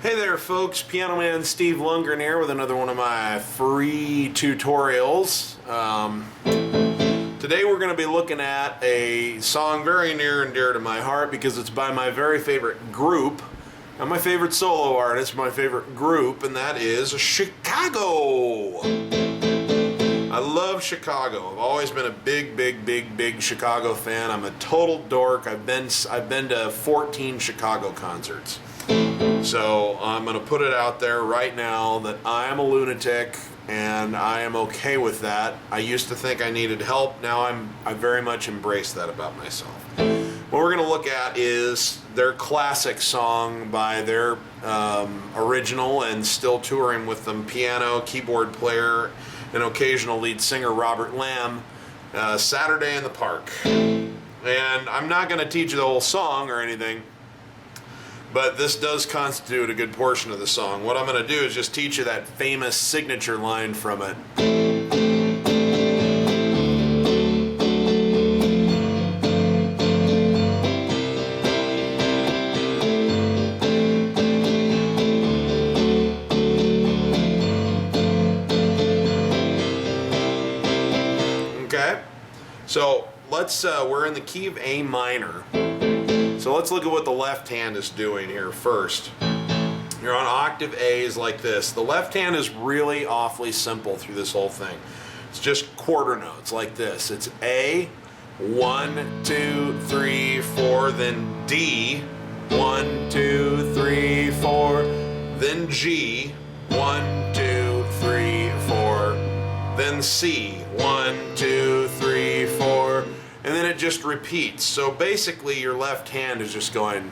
Hey there folks, Piano Man Steve Lungrin here with another one of my free tutorials. Today we're going to be looking at a song very near and dear to my heart because it's by my very favorite group, not my favorite solo artist, my favorite group, and that is Chicago. I love Chicago. I've always been a big Chicago fan. I'm a total dork. I've been to 14 Chicago concerts. So I'm going to put it out there right now that I am a lunatic and I am okay with that. I used to think I needed help. Now I very much embrace that about myself. What we're going to look at is their classic song by their original and still touring with them piano, keyboard player, and occasional lead singer Robert Lamb, Saturday in the Park. And I'm not going to teach you the whole song or anything, but this does constitute a good portion of the song. What I'm going to do is just teach you that famous signature line from it. Okay, so we're in the key of A minor. So let's look at what the left hand is doing here first. You're on octave A's like this. The left hand is really awfully simple through this whole thing. It's just quarter notes like this. It's A, 1, 2, 3, 4, then D, 1, 2, 3, 4, then G, 1, 2, 3, 4, then C, 1, 2, 3, 4, and then it just repeats. So basically your left hand is just going.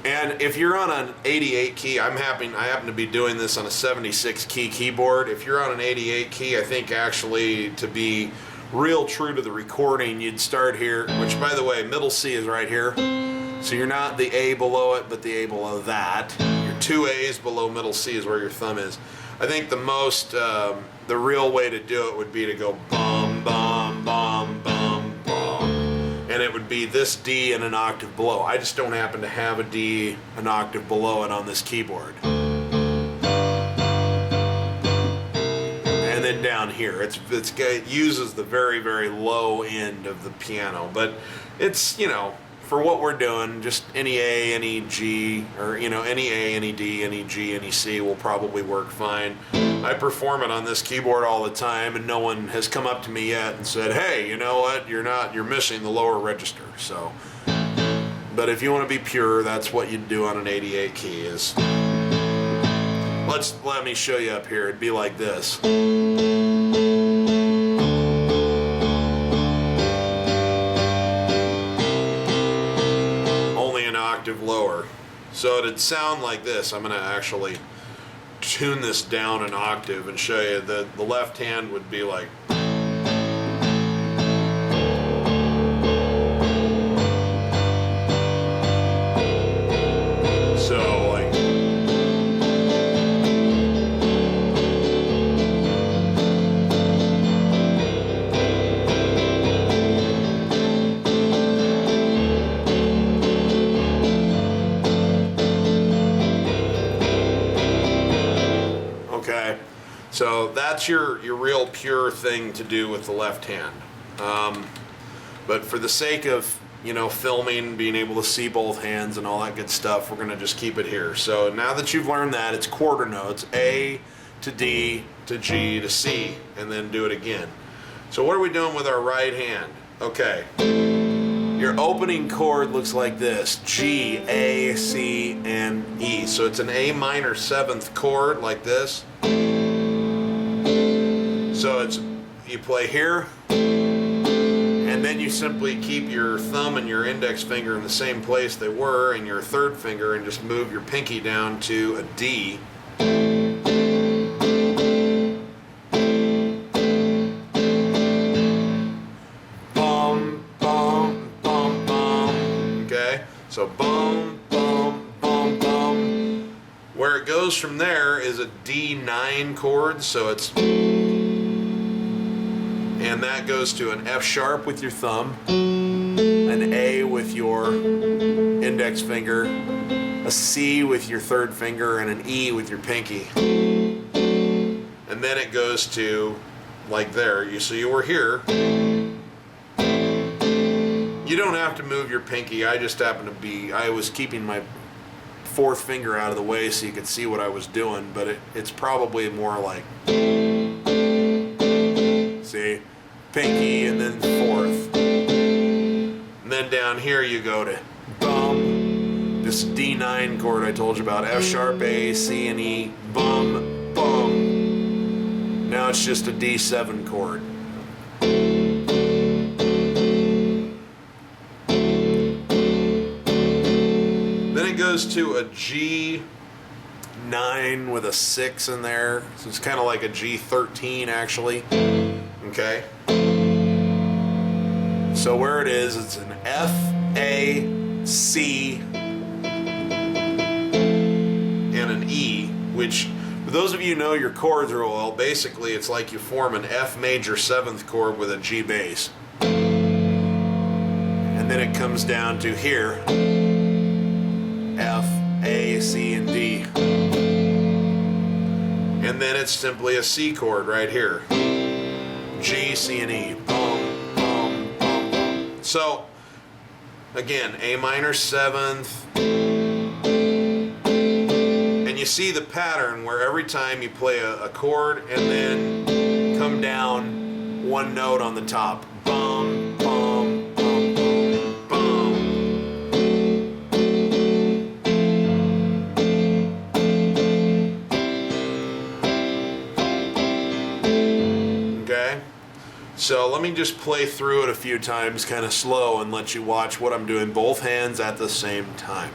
And if you're on an 88 key, I happen to be doing this on a 76 key keyboard. If you're on an 88 key, I think actually to be real true to the recording, you'd start here, which by the way, middle C is right here. So you're not the A below it, but the A below that. Your two A's below middle C is where your thumb is. I think the real way to do it would be to go bum, bum, bum, bum, bum. And it would be this D and an octave below. I just don't happen to have a D an octave below it on this keyboard. And then down here, it uses the very low end of the piano. But it's, for what we're doing, just any A, any G, or any A, any D, any G, any C will probably work fine. I perform it on this keyboard all the time, and no one has come up to me yet and said, "Hey, you know what? You're missing the lower register." So, but if you want to be pure, that's what you'd do on an 88 key. Is let me show you up here. It'd be like this. Lower. So it'd sound like this. I'm going to actually tune this down an octave and show you that the left hand would be like. So like. So that's your real pure thing to do with the left hand. But for the sake of, filming, being able to see both hands and all that good stuff, we're going to just keep it here. So now that you've learned that, it's quarter notes, A to D to G to C, and then do it again. So what are we doing with our right hand? Okay. Your opening chord looks like this: G, A, C, and E. So it's an A minor 7th chord like this. So you play here, and then you simply keep your thumb and your index finger in the same place they were, and your third finger, and just move your pinky down to a D. Bum, bum, bum, bum. Okay, so bum, bum, bum, bum. Where it goes from there is a D9 chord, so it's and that goes to an F sharp with your thumb, an A with your index finger, a C with your third finger, and an E with your pinky. And then it goes to, like there, so you were here. You don't have to move your pinky. I just happened to be, I was keeping my fourth finger out of the way so you could see what I was doing, but it's probably more like, see, pinky and then fourth. And then down here you go to bum, this D9 chord I told you about, F sharp, A, C, and E, bum, bum. Now it's just a D7 chord. Then it goes to a G9 with a 6 in there, so it's kind of like a G13 actually. Okay? So where it is, it's an F, A, C, and an E, which, for those of you who know your chords real well, basically it's like you form an F major 7th chord with a G bass. And then it comes down to here, F, A, C, and D. And then it's simply a C chord right here. G, C, and E. Boom, boom, boom, boom. So, again, A minor 7th. And you see the pattern where every time you play a chord and then come down one note on the top. Bum, bum, bum, bum, bum. Okay? So let me just play through it a few times kind of slow and let you watch what I'm doing, both hands at the same time.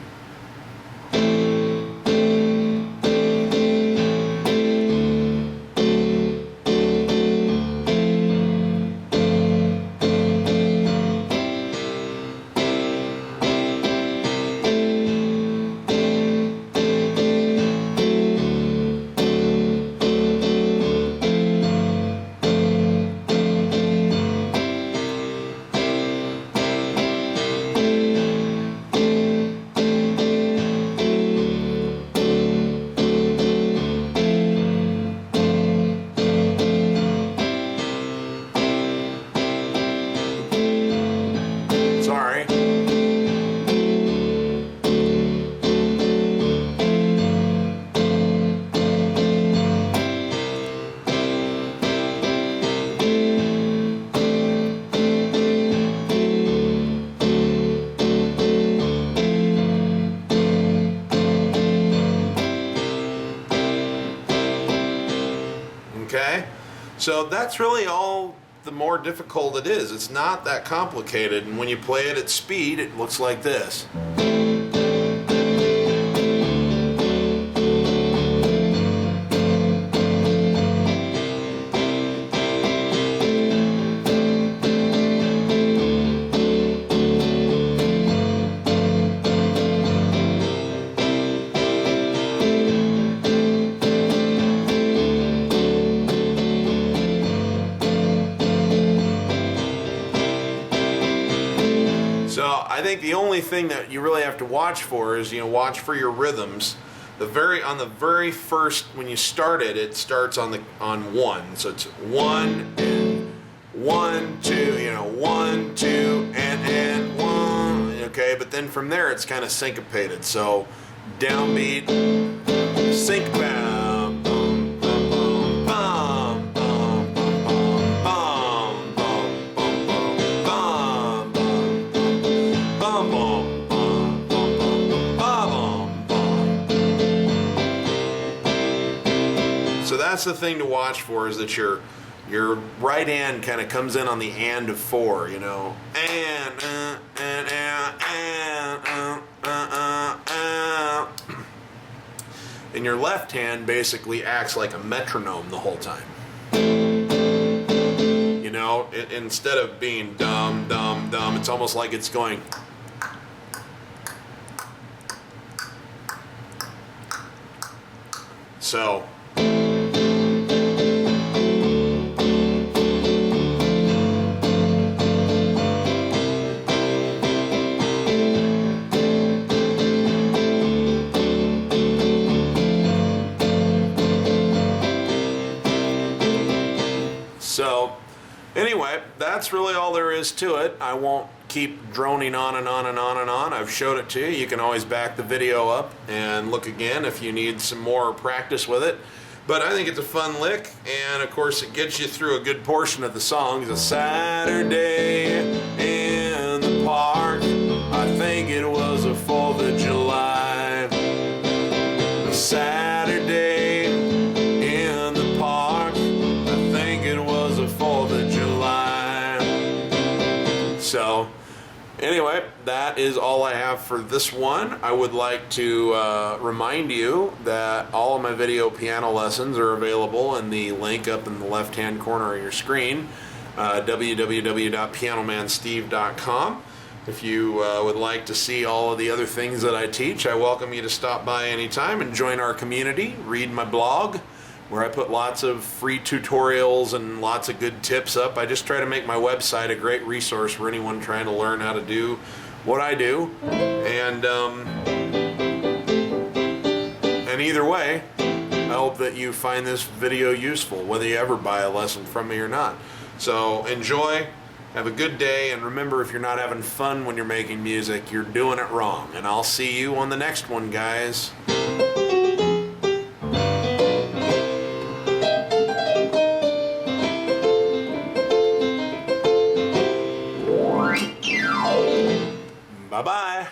Sorry. Okay? So that's really all the more difficult it is. It's not that complicated, and when you play it at speed, it looks like this. So I think the only thing that you really have to watch for is, watch for your rhythms. On the very first, when you start it, it starts on 1. So it's 1 and 1, 2, 1, 2 and 1. Okay, but then from there it's kind of syncopated. So downbeat, sync bam, bum, bum, bum, bum, bum, bum, bum, bum, bum, bum, bum. So that's the thing to watch for, is that your right hand kind of comes in on the and of 4, and your left hand basically acts like a metronome the whole time. Instead of being dum, dum, dum, it's almost like it's going. So So anyway, that's really all there is to it. I won't keep droning on and on and on and on. I've showed it to you. You can always back the video up and look again if you need some more practice with it. But I think it's a fun lick, and of course it gets you through a good portion of the song. It's a Saturday in the park. I think it was a 4th of July. A Saturday in the park. I think it was a 4th of July. So anyway, that is all I have for this one. I would like to remind you that all of my video piano lessons are available in the link up in the left-hand corner of your screen, www.pianomansteve.com. If you would like to see all of the other things that I teach, I welcome you to stop by anytime and join our community. Read my blog, where I put lots of free tutorials and lots of good tips up. I just try to make my website a great resource for anyone trying to learn how to do what I do. And either way, I hope that you find this video useful, whether you ever buy a lesson from me or not. So enjoy, have a good day, and remember, if you're not having fun when you're making music, you're doing it wrong. And I'll see you on the next one, guys. Bye-bye.